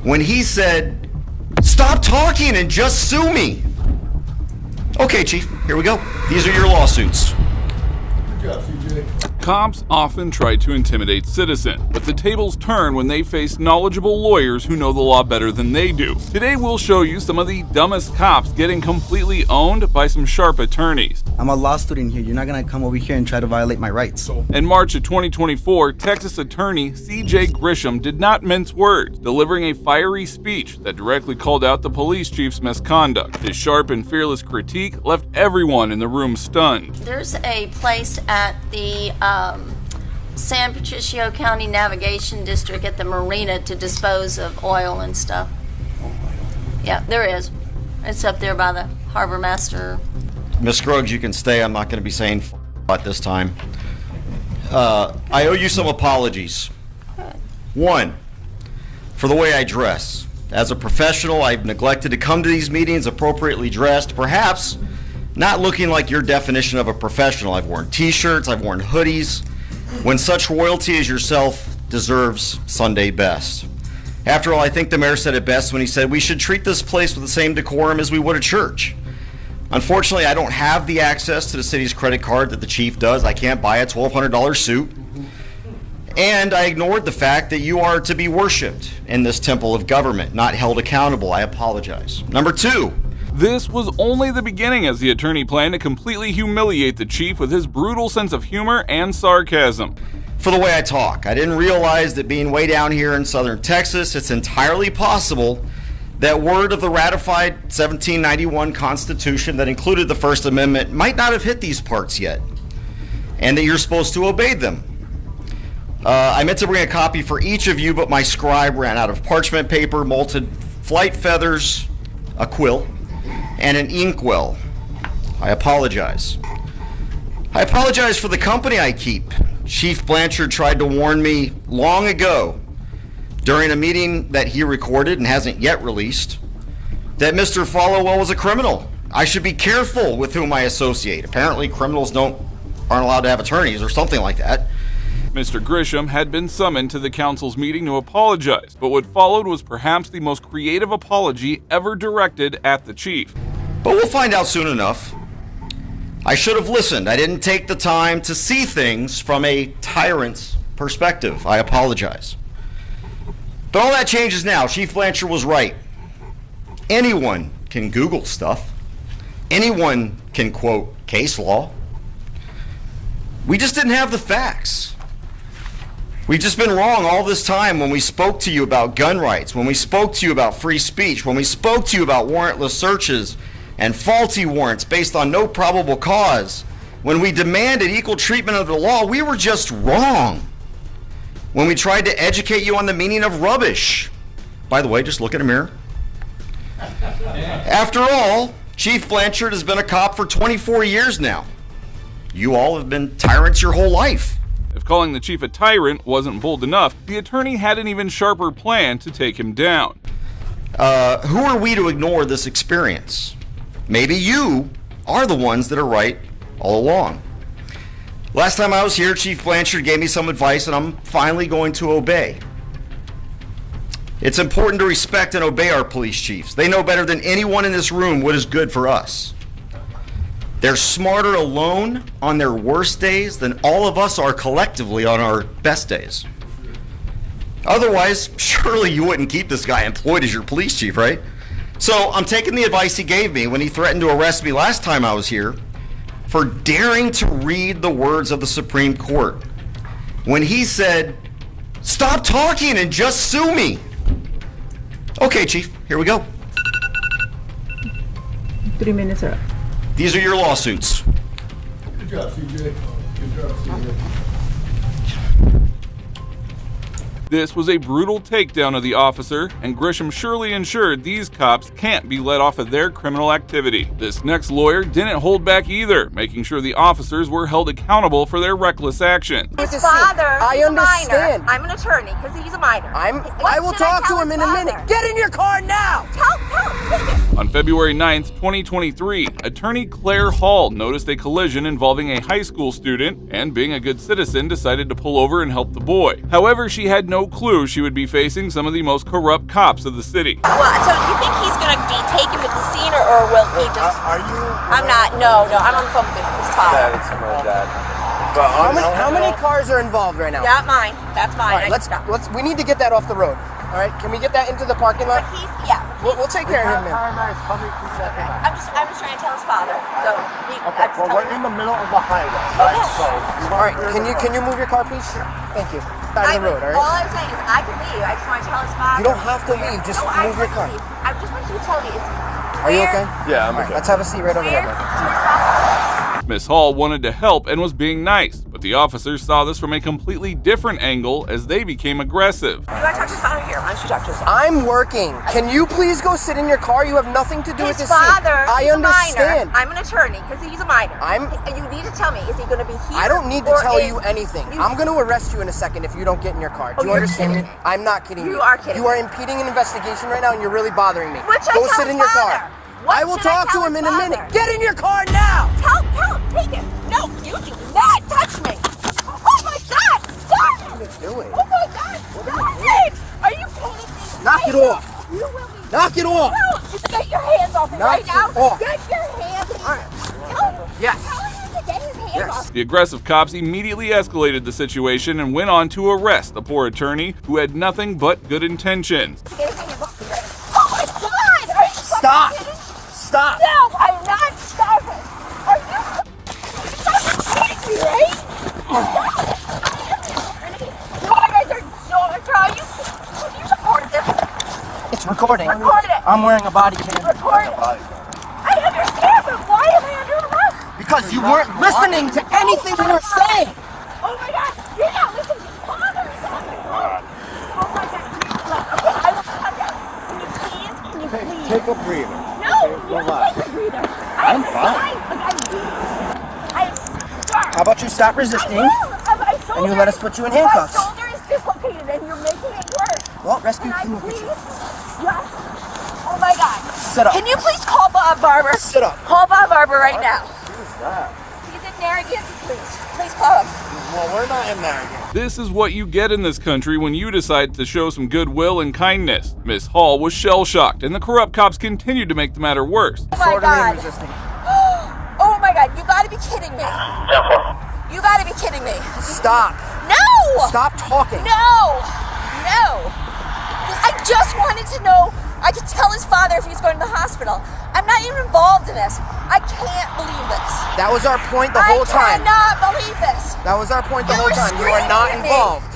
when he said, "Stop talking and just sue me." Okay, Chief, here we go. These are your lawsuits. Good job, CJ. Cops often try to intimidate citizens, but the tables turn when they face knowledgeable lawyers who know the law better than they do. Today we'll show you some of the dumbest cops getting completely owned by some sharp attorneys. I'm a law student here. You're not gonna come over here and try to violate my rights. In March of 2024, Texas attorney C.J. Grisham did not mince words, delivering a fiery speech that directly called out the police chief's misconduct. His sharp and fearless critique left everyone in the room stunned. There's a place at the San Patricio County Navigation District at the marina to dispose of oil and stuff. Yeah, there is. It's up there by the harbor master. Miss Scruggs, you can stay. I'm not going to be saying at this time. I owe you some apologies. One, for the way I dress. As a professional, I've neglected to come to these meetings appropriately dressed, perhaps not looking like your definition of a professional. I've worn t-shirts, I've worn hoodies, when such royalty as yourself deserves Sunday best. After all, I think the mayor said it best when he said we should treat this place with the same decorum as we would a church. Unfortunately, I don't have the access to the city's credit card that the chief does. I can't buy a $1,200 suit. And I ignored the fact that you are to be worshiped in this temple of government, not held accountable. I apologize. Number two, this was only the beginning as the attorney planned to completely humiliate the chief with his brutal sense of humor and sarcasm. for the way I talk. I didn't realize that being way down here in southern Texas, it's entirely possible that word of the ratified 1791 Constitution that included the First Amendment might not have hit these parts yet, and that you're supposed to obey them. I meant to bring a copy for each of you, but my scribe ran out of parchment paper, molted flight feathers, a quill, and an inkwell. I apologize. I apologize for the company I keep. Chief Blanchard tried to warn me long ago during a meeting that he recorded and hasn't yet released that Mr. Followwell was a criminal. I should be careful with whom I associate. Apparently criminals aren't allowed to have attorneys or something like that. Mr. Grisham had been summoned to the council's meeting to apologize, but what followed was perhaps the most creative apology ever directed at the chief. But we'll find out soon enough. I should have listened. I didn't take the time to see things from a tyrant's perspective. I apologize. But all that changes now. Chief Blanchard was right. Anyone can Google stuff. Anyone can quote case law. We just didn't have the facts. We've just been wrong all this time when we spoke to you about gun rights, when we spoke to you about free speech, when we spoke to you about warrantless searches and faulty warrants based on no probable cause. When we demanded equal treatment of the law, we were just wrong. When we tried to educate you on the meaning of rubbish. By the way, just look in a mirror. After all, Chief Blanchard has been a cop for 24 years now. You all have been tyrants your whole life. If calling the chief a tyrant wasn't bold enough, the attorney had an even sharper plan to take him down. Who are we to ignore this experience? Maybe you are the ones that are right all along. Last time I was here, Chief Blanchard gave me some advice, and I'm finally going to obey. It's important to respect and obey our police chiefs. They know better than anyone in this room what is good for us. They're smarter alone on their worst days than all of us are collectively on our best days. Otherwise, surely you wouldn't keep this guy employed as your police chief, right? So I'm taking the advice he gave me when he threatened to arrest me last time I was here for daring to read the words of the Supreme Court. When he said, "Stop talking and just sue me." Okay, Chief, here we go. 3 minutes are up. These are your lawsuits. Good job, CJ. Good job, CJ. This was a brutal takedown of the officer, and Grisham surely ensured these cops can't be let off of their criminal activity. This next lawyer didn't hold back either, making sure the officers were held accountable for their reckless action. His father, I understand. I'm an attorney because he's a minor. I will talk to him in a minute. Get in your car now! Tell On February 9th, 2023, attorney Claire Hall noticed a collision involving a high school student and, being a good citizen, decided to pull over and help the boy. However, she had no clue she would be facing some of the most corrupt cops of the city. Well, so you think he's going to be taken with the scene, or will he just... Are you... I'm not, no, I'm on the phone with his father. That is my dad. But How many cars are involved right now? Not mine, that's mine. All right, we need to get that off the road. All right, can we get that into the parking lot? But We'll take care of him, man. I'm just trying to tell his father. So, Well, we're in the middle of the highway, right? Okay. So, All right, can you move your car, please? Thank you. Side of the road, all right? All I'm saying is I can leave. I just want to tell his father. You don't have to leave. Just No, I move your car. want to leave. I just want you to tell me. Are you okay? yeah, I'm All right, okay. let's have a seat right over Where there, man. to his father? Miss Hall wanted to help and was being nice, but the officers saw this from a completely different angle as they became aggressive. You want to talk to his father here? Why don't you talk to his father? I'm working. Can you please go sit in your car? You have nothing to do with His this scene. father I is understand. a minor. I'm an attorney because he's a minor. You need to tell me, is he going to be here? I don't need to or tell is- you anything. I'm going to arrest you in a second if you don't get in your car. Do you you're understand me? kidding me. I'm not kidding You are kidding You are me. impeding an investigation right now, and you're really bothering me. What should Go I tell sit his in your father? car. What I will should I talk to tell him his in a minute. father? Get in your car now. Tell him, take it. No, you do not touch me. Oh my God, stop it. What are you doing? Oh my God, stop it. Are you kidding me? Knock it off. You will be. Knock it off. No, just get your hands off me Knock right now. it off. Get your hands off. No, Yes. tell him to get his hands Yes. off. The aggressive cops immediately escalated the situation and went on to arrest the poor attorney who had nothing but good intentions. Get his hands off me right now. Oh my God, are you Stop. fucking kidding? Stop. No, I'm not stopping. Are you fucking kidding me, right? You guys are so trying. You recorded this. It's recording. Recorded it. I'm wearing a body cam. Recorded it. I understand, but why am I under arrest? Because you weren't listening to anything we were saying. Oh my God, you're not listening to your father or something. Oh my God. Okay, I will come down. Can you please? Take a breather. No, you don't take a breather. I'm fine. I'm sorry. How about you stop resisting? And you let us put you in handcuffs. My shoulder is dislocated and you're making it worse. Well, rescue Can I team will get please? you. Yes. Oh my God. Sit up. Can you please call Bob Barber? Sit up. Call Bob Barber right now. Who's that? He's in Narragansett, please. Please call him. Well, we're not in there again. This is what you get in this country when you decide to show some goodwill and kindness. Miss Hall was shell-shocked, and the corrupt cops continued to make the matter worse. Oh my Disorderly and God. resisting. Oh my God. You gotta be kidding me. You gotta be kidding me. Stop. No! Stop talking. No! No! I just wanted to know. I could tell his father if he's going to the hospital. I'm not even involved in this. I can't believe this. That was our point the whole I time. cannot believe this. That was our point the You whole were time. You are screaming not at me. involved.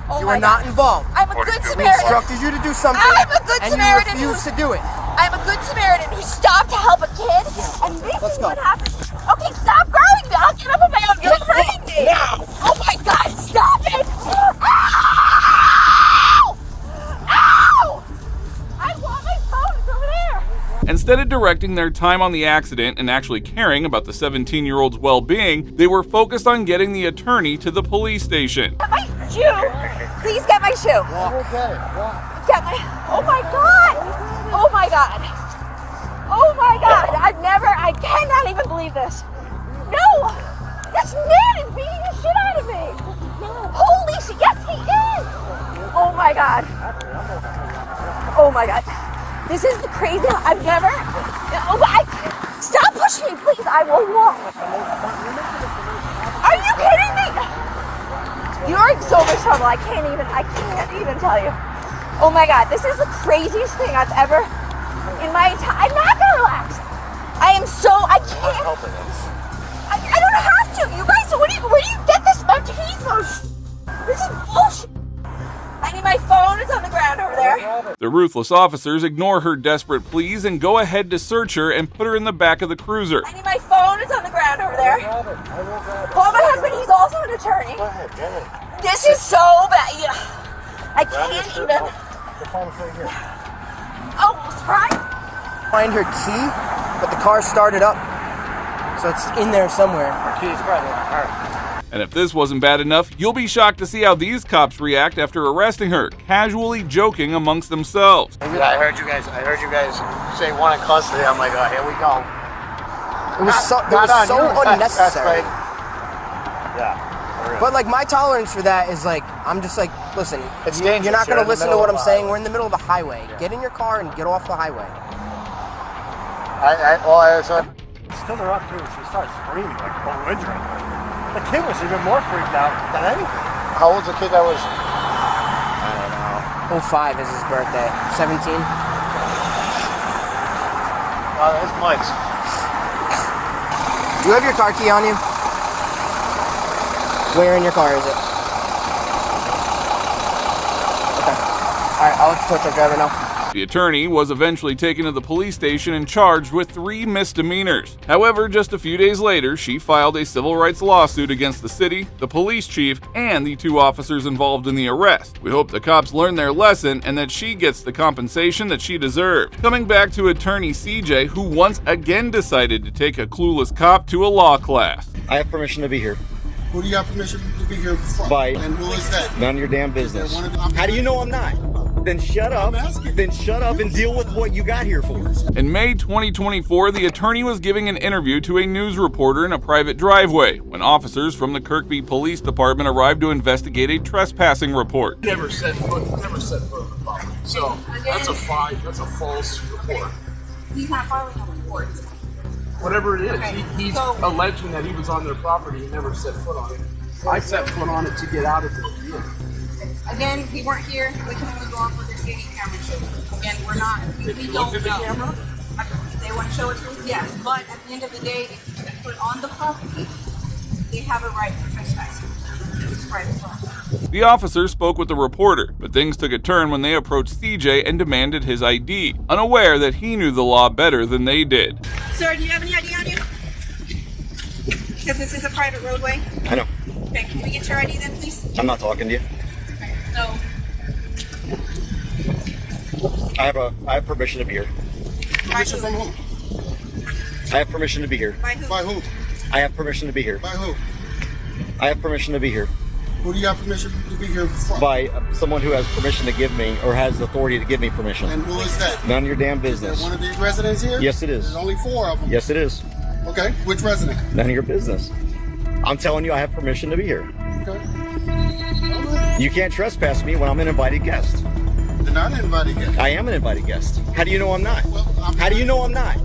Oh You my are not God. involved. I'm a good We Samaritan. instructed you to do something, I'm a good and Samaritan you refused to do it. I'm a good Samaritan who stopped to help a kid, and this Let's is go. what happened. Okay, stop grabbing me. I'll get up on my own. You're hurting me. Now. Oh my God, stop it. Ow! Ow! I want my phone. It's over there. Instead of directing their time on the accident and actually caring about the 17-year-old's well-being, they were focused on getting the attorney to the police station. Get my shoe. Please get my shoe. Okay. Get my. Oh my God. Oh my God. Oh my God. I cannot even believe this. No. This man is beating the shit out of me. Holy shit. Yes, he is. Oh my God. Oh my God. This is the crazy. I've never. Oh, stop pushing me, please. I will walk. Are you kidding me? You're in so much trouble. I can't even tell you. Oh my God, this is the craziest thing I've ever in my entire. I'm not gonna relax. I can't. I don't have to. You guys, where do you get this machismo? This is bullshit. I need my phone. It's on the ground over there. The ruthless officers ignore her desperate pleas and go ahead to search her and put her in the back of the cruiser. I need my phone. It's on the ground over there. Call my husband. He's also an attorney. This is so bad. Yeah. I can't even. The phone's right here. Oh, surprise. Find her key, but the car started up. So it's in there somewhere. Keys, brother. All right. And if this wasn't bad enough, you'll be shocked to see how these cops react after arresting her, casually joking amongst themselves. Yeah, I heard you guys say one in custody. I'm like, oh, here we go. It was so unnecessary. Yeah. But like my tolerance for that is like, I'm just like, listen, It's you're dangerous. not going You're to in the listen to middle what of I'm the saying. highway. We're in the middle of the highway. Get in your car and get off the highway. Stood her up too. She started screaming like belligerent. The kid was even more freaked out than anything. How old's the kid that was? I don't know. 05 is his birthday. 17. Oh, that's Mike's. Do you have your car key on you? Where in your car is it? Okay. Alright, I'll let you talk to the driver now. The attorney was eventually taken to the police station and charged with 3 misdemeanors. However, just a few days later, she filed a civil rights lawsuit against the city, the police chief, and the 2 officers involved in the arrest. We hope the cops learn their lesson and that she gets the compensation that she deserved. Coming back to attorney CJ, who once again decided to take a clueless cop to a law class. I have permission to be here. Who do you have permission to be here from? By- And who is that? None of your damn business. One of the- How do you know I'm not? Then shut up. I'm asking. Then shut up and deal with what you got here for. In May 2024, the attorney was giving an interview to a news reporter in a private driveway when officers from the Kirkby Police Department arrived to investigate a trespassing report. Never set foot on the property. So that's a false report. He's not filing a report. Whatever it is, Okay, he's so- alleging that he was on their property and never set foot on it. I set foot on it to get out of it. Again, we weren't here. We can only go off what their safety camera showed. Again, we're not. We don't looked at the know. camera? They want to show it to us, yes. But at the end of the day, if you set foot on the property, they have a right for trespassing. It's private property. The officer spoke with the reporter, but things took a turn when they approached CJ and demanded his ID, unaware that he knew the law better than they did. Sir, do you have any ID on you? Because this is a private roadway. I know. Okay, can we get your ID then, please? I'm not talking to you. Okay, so I have permission to be here. Permission from who? I have permission to be here. by who? By who? I have permission to be here. By who? I have permission to be here. Who do you have permission to be here from? By someone who has permission to give me, or has authority to give me permission. And who is that? None of your damn Is business. there one of these residents here? Yes, it is. There's only 4 of them. Yes, it is. Okay, which resident? None of your business. I'm telling you, I have permission to be here. Okay. You can't trespass me when I'm an invited guest. They're not an invited guest. I am an invited guest. How do you know I'm not? Well, How do you know I'm not?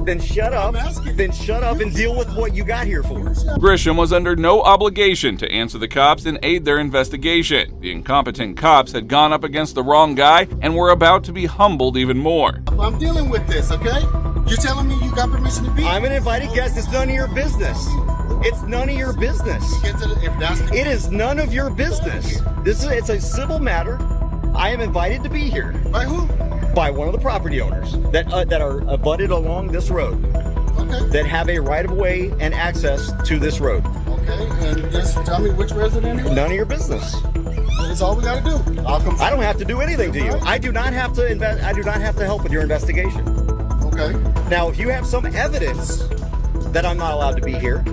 Then shut up. I'm asking. Then shut up and deal with what you got here for. Grisham was under no obligation to answer the cops and aid their investigation. The incompetent cops had gone up against the wrong guy and were about to be humbled even more. I'm dealing with this, okay? You're telling me you got permission to be here? I'm an invited guest. It's none of your business. It's none of your business. Get to the, if that's the It is none of your business. It's a civil matter. I am invited to be here By who? by one of the property owners that are abutted along this road, Okay. that have a right of way and access to this road. Okay, and just tell me which resident it is. None of your business. That's all we gotta do. I'll come. I don't have to do anything to you. I do not have to invest. I do not have to help with your investigation. Okay. Now, if you have some evidence that I'm not allowed to be here,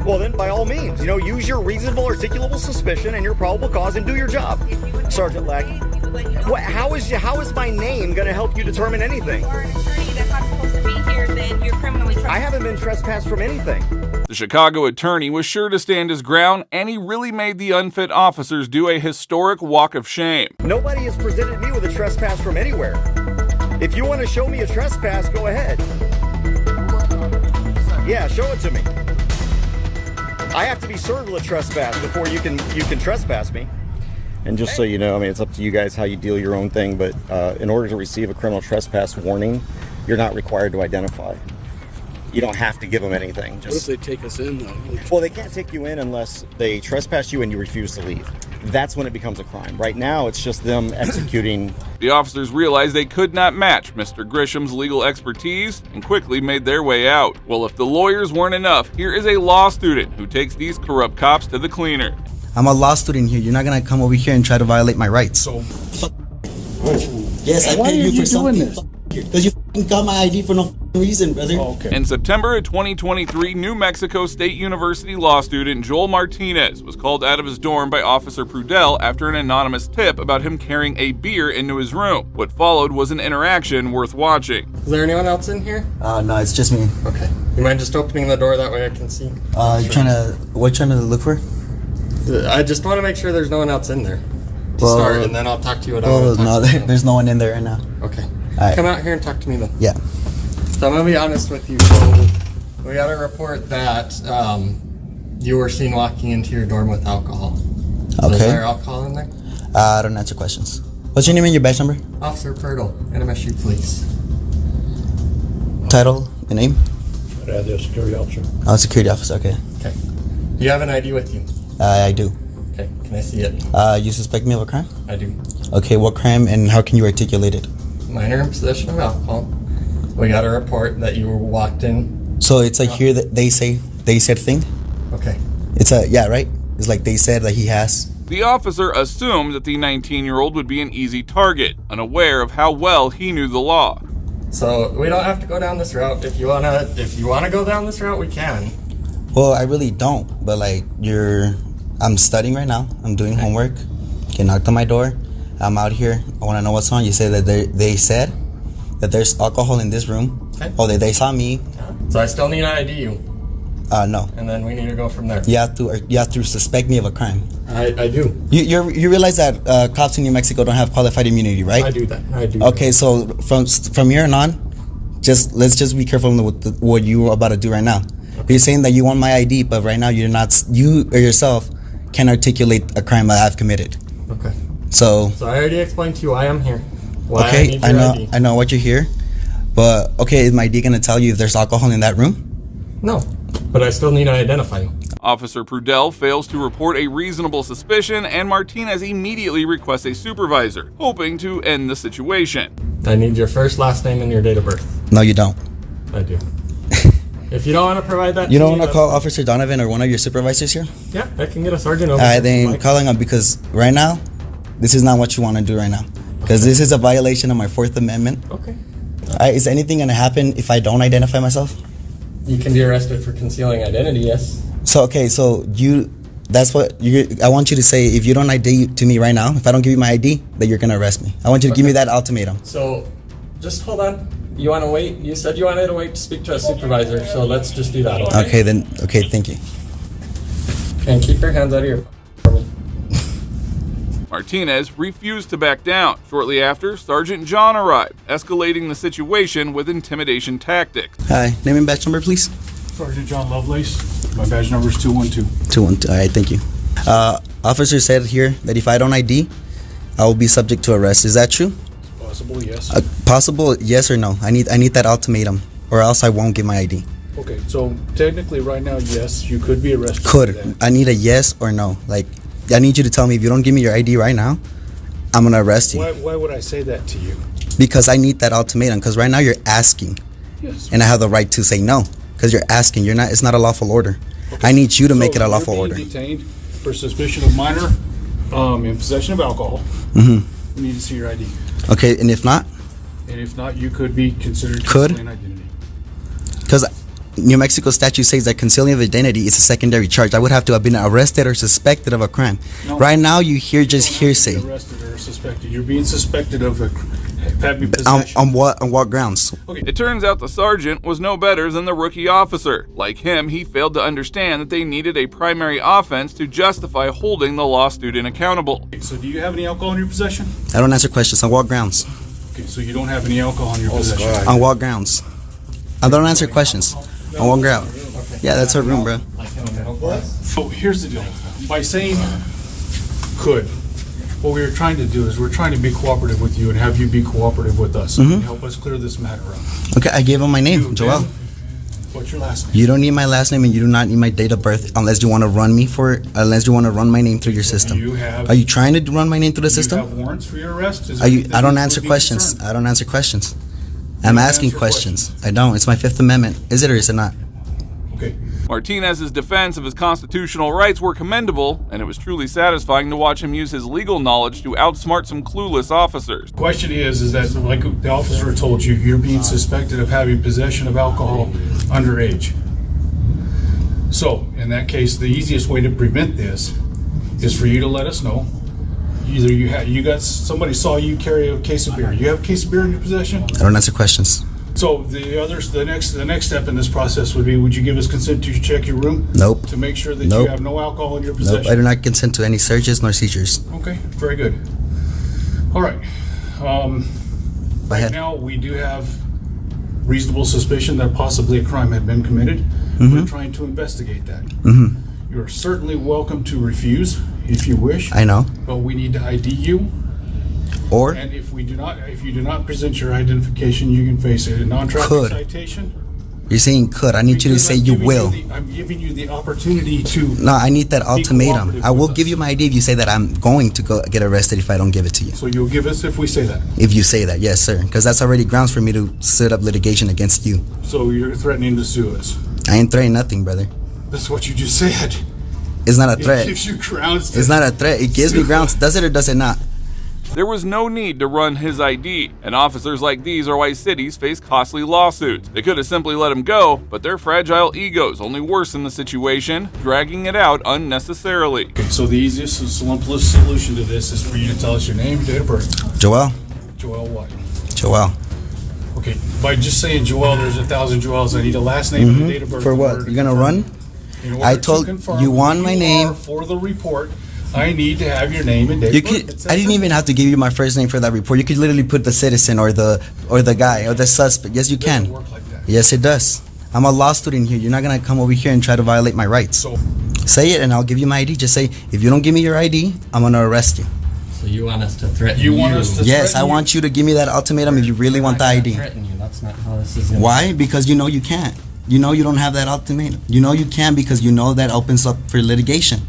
well, then by all means, use your reasonable, articulable suspicion and your probable cause and do your job, Sergeant Lack. How is my name going to help you determine anything? You are an attorney that's not supposed to be here, then you're criminally I haven't been trespassed from anything. The Chicago attorney was sure to stand his ground, and he really made the unfit officers do a historic walk of shame. Nobody has presented me with a trespass from anywhere. If you want to show me a trespass, go ahead. Yeah, show it to me. I have to be served with a trespass before you can trespass me. And just so you know, it's up to you guys how you deal your own thing, but in order to receive a criminal trespass warning, you're not required to identify. You don't have to give them anything. What if they take us in, though? Well, they can't take you in unless they trespass you and you refuse to leave. That's when it becomes a crime. Right now, it's just them executing. The officers realized they could not match Mr. Grisham's legal expertise and quickly made their way out. Well, if the lawyers weren't enough, here is a law student who takes these corrupt cops to the cleaner. I'm a law student here. You're not gonna come over here and try to violate my rights. So, Yes, I Why paid are you you for doing something. this? Because you got my ID for no reason, brother. Oh, okay. In September of 2023, New Mexico State University law student Joel Martinez was called out of his dorm by Officer Prudell after an anonymous tip about him carrying a beer into his room. What followed was an interaction worth watching. Is there anyone else in here? No, it's just me. Okay. You mind just opening the door that way I can see? What you trying to look for? I just want to make sure there's no one else in there. To Well, start, and then I'll talk to you. There's no one in there right now. Okay. Alright. Come out here and talk to me then. Yeah. So I'm gonna be honest with you. So we got a report that you were seen walking into your dorm with alcohol. So Okay. Is there alcohol in there? I don't answer questions. What's your name and your badge number? Officer Purtle, NMSU Police. Title and name? The security officer. Oh, security officer. Okay. Okay. Do you have an ID with you? I do. Okay. Can I see it? You suspect me of a crime? I do. Okay. What crime and how can you articulate it? Minor in possession of alcohol. We got a report that you were walked in. So it's like here that they said thing. Okay. It's right. It's like they said that he has. The officer assumed that the 19-year-old would be an easy target, unaware of how well he knew the law. So we don't have to go down this route. If you wanna go down this route, we can. Well, I really don't. But like I'm studying right now. I'm doing homework. You knocked on my door. I'm out here. I want to know what's on. You said that they said that there's alcohol in this room. Okay. Oh, they saw me. So I still need to ID you, No. and then we need to go from there. You have to suspect me of a crime. I do. You realize that cops in New Mexico don't have qualified immunity, right? I do that. I do. Okay, so from here on, let's just be careful with what you're about to do right now. You're saying that you want my ID, but right now you or yourself can articulate a crime that I've committed. Okay. So I already explained to you why I'm here. Why okay, I need your ID. I know what you're here, but okay, is my ID gonna tell you if there's alcohol in that room? No, but I still need to identify you. Officer Prudell fails to report a reasonable suspicion, and Martinez immediately requests a supervisor, hoping to end the situation. I need your first, last name, and your date of birth. No, you don't. I do. If you don't want to provide that, You to don't me, want to call Officer Donovan or one of your supervisors here? Yeah, I can get a sergeant over. All right, here if then you'd like. calling them because right now, this is not what you want to do right now. Because this is a violation of my Fourth Amendment. Okay. All right, is anything going to happen if I don't identify myself? You can be arrested for concealing identity. Yes. So, okay, I want you to say, if you don't ID to me right now, if I don't give you my ID, that you're going to arrest me. I want you to give me that ultimatum. So, just hold on. You want to wait? You said you wanted to wait to speak to a supervisor, so let's just do that. Okay. Okay, thank you. And keep your hands out of your. Martinez refused to back down. Shortly after, Sergeant John arrived, escalating the situation with intimidation tactics. Hi, name and badge number, please. Sergeant John Lovelace. My badge number is 212. 212. All right, thank you. Officer said here that if I don't ID, I will be subject to arrest. Is that true? Possible, yes. Possible, yes or no? I need that ultimatum, or else I won't get my ID. Okay, so technically right now, yes, you could be arrested. for Could. that. I need a yes or no. Like, I need you to tell me if you don't give me your ID right now, I'm gonna arrest you. Why would I say that to you? Because I need that ultimatum. Because right now you're asking, Yes. and I have the right to say no. Because you're asking. You're not. It's not a lawful order. I need you to make it a lawful you're order. being detained for suspicion of minor in possession of alcohol. Mm-hmm. We need to see your ID. Okay, and if not, And if not, you could be considered Could? concealing identity. because New Mexico statute says that concealing of identity is a secondary charge. I would have to have been arrested or suspected of a crime. No. Right now, you hear just You don't have to hearsay. be arrested or suspected. You're being suspected of having possession. On what grounds? It turns out the sergeant was no better than the rookie officer. Like him, he failed to understand that they needed a primary offense to justify holding the law student accountable. So do you have any alcohol in your possession? I don't answer questions. On what grounds? Okay, so you don't have any alcohol in your possession. On what grounds? I don't answer questions. On what ground? Yeah, that's her room, bro. So here's the deal. By saying could, what we were trying to do is we're trying to be cooperative with you and have you be cooperative with us and help us clear this matter up. Okay, I gave him my name, You, Joel. Ben, what's your last name? You don't need my last name and you do not need my date of birth unless you want to run my name through your system. You have- Are you trying to run my name through the Do you system? have warrants for your arrest? Is Are you? anything I don't that answer would be questions. concerned? I don't answer questions. I'm don't asking answer questions. I don't. It's my Fifth Amendment. Is it or is it not? Okay. Martinez's defense of his constitutional rights were commendable, and it was truly satisfying to watch him use his legal knowledge to outsmart some clueless officers. Question is that, like the officer told you, you're being suspected of having possession of alcohol underage. So, in that case, the easiest way to prevent this is for you to let us know. Either somebody saw you carry a case of beer. You have a case of beer in your possession? I don't answer questions. So the next step in this process would be, would you give us consent to check your room? Nope. To make sure that Nope. you have no alcohol in your possession? Nope, I do not consent to any searches nor seizures. Okay, very good. All right. Go Right ahead. now, we do have reasonable suspicion that possibly a crime had been committed. We're trying to investigate that. You're certainly welcome to refuse if you wish. I know. But we need to ID you. Or And if you do not present your identification, you can face a non-traffic Could. citation. you're saying could. I need you to Because say I'm you giving will. I'm giving you the opportunity to. No, I need that ultimatum. cooperative I will with give us. you my ID if you say that I'm going to go get arrested if I don't give it to you. So you'll give us if we say that. If you say that, yes, sir. Because that's already grounds for me to set up litigation against you. So you're threatening to sue us. I ain't threatening nothing, brother. That's what you just said. It's not a It threat. gives you grounds to. It's not a threat. It gives me grounds. Does it or does it not? There was no need to run his ID, and officers like these are why cities face costly lawsuits. They could have simply let him go, but their fragile egos only worsen the situation, dragging it out unnecessarily. Okay, so the easiest and simplest solution to this is for you to tell us your name, date of birth. Joel. Joel what? Joel. Okay, by just saying Joel, there's 1,000 Joels. I need a last name and a date of birth. For in what? order to You're gonna confirm. run? In order I to told confirm you who want my you name. are for the report, I need to have your name and date You of birth. could. It's I that didn't simple. even have to give you my first name for that report. You could literally put the citizen or the guy or the suspect. Yes, you It doesn't can. work like that. Yes, it does. I'm a law student here. You're not gonna come over here and try to violate my rights. So Say it, and I'll give you my ID. Just say, if you don't give me your ID, I'm gonna arrest you. So you want us to threaten You want us to- Yes, I threaten you? want you to give me that ultimatum if you really want the ID. Threaten you. That's not how this is going. Why? Because you know you can't. You know you don't have that ultimatum. You know you can because you know that opens up for litigation.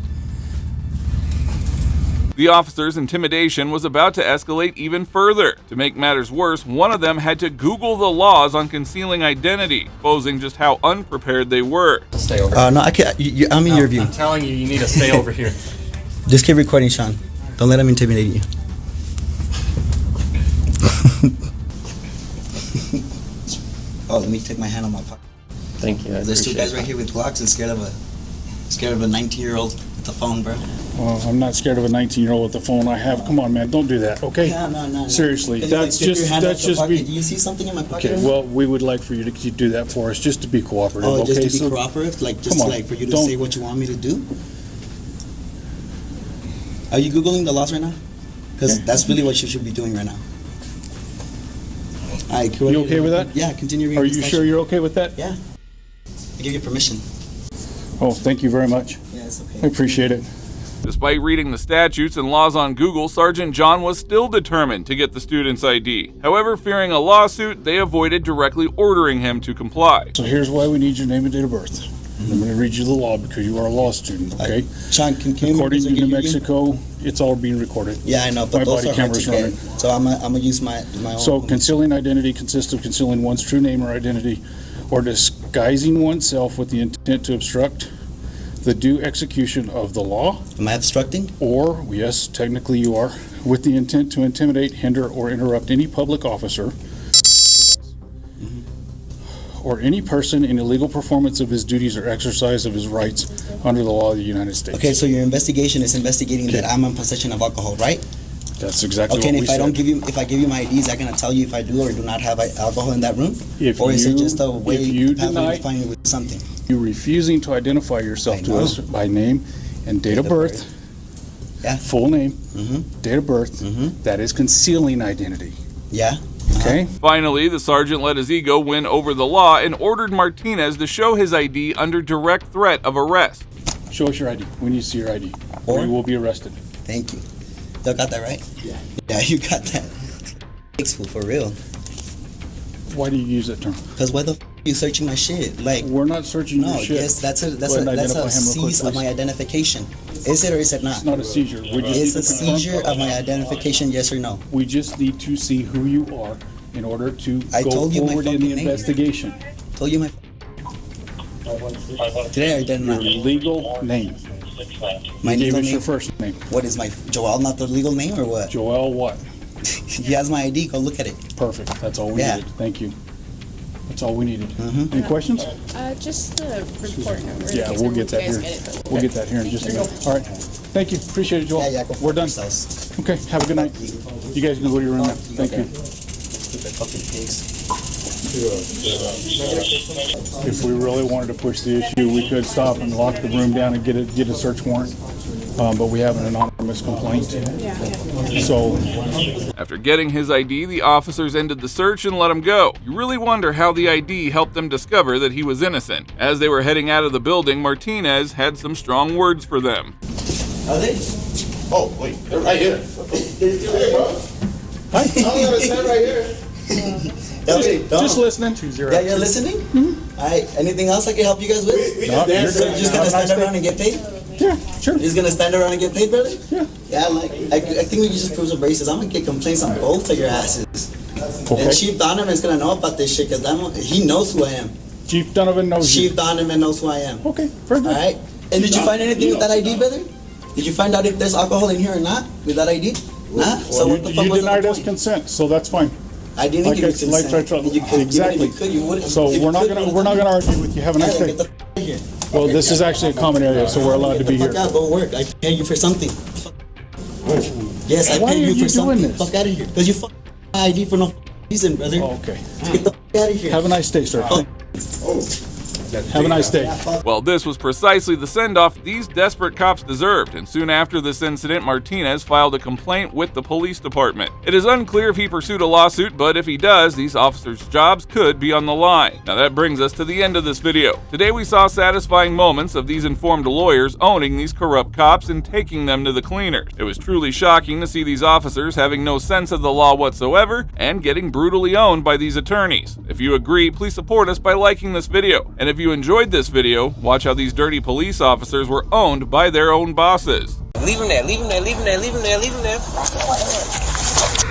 The officer's intimidation was about to escalate even further. To make matters worse, one of them had to Google the laws on concealing identity, exposing just how unprepared they were. Stay over. No, I can't. I'm in your view. I'm telling you, you need to stay over here. Just keep recording, Sean. Don't let him intimidate you. Oh, let me take my hand on my pocket. Thank you. There's two guys right here with Glocks and scared of a 19-year-old with the phone, bro. Well, I'm not scared of a 19-year-old with the phone I have. Come on, man, don't do that, okay? No. Seriously, Can you, that's stick your just hand out that's the just pocket? be. Do you see something in my pocket? Okay, well, we would like for you to do that for us, just to be cooperative. Oh, just okay? to be cooperative, like just come on, like for you to don't- say what you want me to do. Are you googling the laws right now? Because that's really what you should be doing right now. All right, You okay with that? Yeah, continue reading. Are the you statute. sure you're okay with that? Yeah. I give you permission. Oh, thank you very much. Yeah, it's okay. I appreciate it. Despite reading the statutes and laws on Google, Sergeant John was still determined to get the student's ID. However, fearing a lawsuit, they avoided directly ordering him to comply. So here's why we need your name and date of birth. I'm going to read you the law because you are a law student, okay? Sean, can you According to can you New hear you? Mexico, it's all being recorded. Yeah, I know, but My those body are hard to camera's get. running. So I'm gonna use my own. So concealing identity consists of concealing one's true name or identity or disguising oneself with the intent to obstruct the due execution of the law, Am I obstructing? or, yes, technically you are, with the intent to intimidate, hinder, or interrupt any public officer or any person in illegal performance of his duties or exercise of his rights under the law of the United States. Okay, so your investigation is investigating that I'm in possession of alcohol, right? That's exactly Okay, what and we if I don't said. if I give you my ID, is that gonna tell you if I do or do not have alcohol in that room? If Or is it you- just a way if you pathway deny- to find me with something? You refusing to identify yourself I to know. us by name and date of birth, Yeah. full name, Mm-hmm. date of birth, that is concealing identity, Yeah. okay? Finally, the sergeant let his ego win over the law and ordered Martinez to show his ID under direct threat of arrest. Show us your ID. We need to see your ID. Or- Or you will be arrested. Thank you. You got that right? Yeah. Yeah, you got that. For real. Why do you use that term? Cause why the f- you searching my shit? Like, We're not searching no, your shit. yes, that's Go ahead and a identify him real quick, seize of please. my identification. Is it or is it not? It's not a seizure. We just It's need a to confirm- seizure of my identification, yes or no? We just need to see who you are in order to I go told you my forward in the fucking name. investigation. Told you my. Did I or did I Your not? legal name. My Give legal us your name? first name. What is my Joel? Not the legal name or what? Joel what? He has my ID. Go look at it. Perfect. That's all we Yeah. needed. Thank you. That's all we needed. Mhm. Any questions? Just the report number. Yeah, we'll get that here. We'll get that here in just a minute. All right. Thank you. Appreciate it, Joel. Yeah, yeah. Go We're done. yourselves. Okay. Have a good night. You guys can go to your room now. Thank you. If we really wanted to push the issue, we could stop and lock the room down and get a search warrant. But we have an anonymous complaint. So, After getting his ID, the officers ended the search and let him go. You really wonder how the ID helped them discover that he was innocent. As they were heading out of the building, Martinez had some strong words for them. Are they? Oh, wait, they're right here. hi. Stand right here. Just listening. Yeah, you're listening? Mm-hmm. All right. Anything else I can help you guys with? No, you're So you're good. just gonna stand around and get paid? Yeah, sure. You're just gonna stand around and get paid, brother? Yeah. Yeah, like I think we can just prove some braces. I'm gonna get complaints on both of your asses. Okay. And Chief Donovan's gonna know about this shit because he knows who I am. Chief Donovan knows you. Chief Donovan knows who I am. Okay, very All good. right. And did you find anything with that ID, brother? Did you find out if there's alcohol in here or not with that ID? Nah. So what the fuck You was the denied us point? consent, so that's fine. I didn't Like give you I- like consent. I- You could, exactly. Even if you could, you wouldn't. So If you we're not could, you gonna would've done it. argue with you. Have a nice Tyler, day. get the f out of here. Well, this is actually a common area, so we're allowed to be Get the here. fuck out, go work. I pay you for something. Yes, I Why paid are you you for something. doing this? Fuck out of here. Because you fuck my ID for no reason, brother. Oh, okay. Get the fuck out of here. Have a nice day, sir. Have a nice day. Well, this was precisely the send-off these desperate cops deserved, and soon after this incident, Martinez filed a complaint with the police department. It is unclear if he pursued a lawsuit, but if he does, these officers' jobs could be on the line. Now that brings us to the end of this video. Today we saw satisfying moments of these informed lawyers owning these corrupt cops and taking them to the cleaners. It was truly shocking to see these officers having no sense of the law whatsoever and getting brutally owned by these attorneys. If you agree, please support us by liking this video. And if you enjoyed this video, watch how these dirty police officers were owned by their own bosses. Leave him there, leave him there, leave him there, leave him there, leave him there.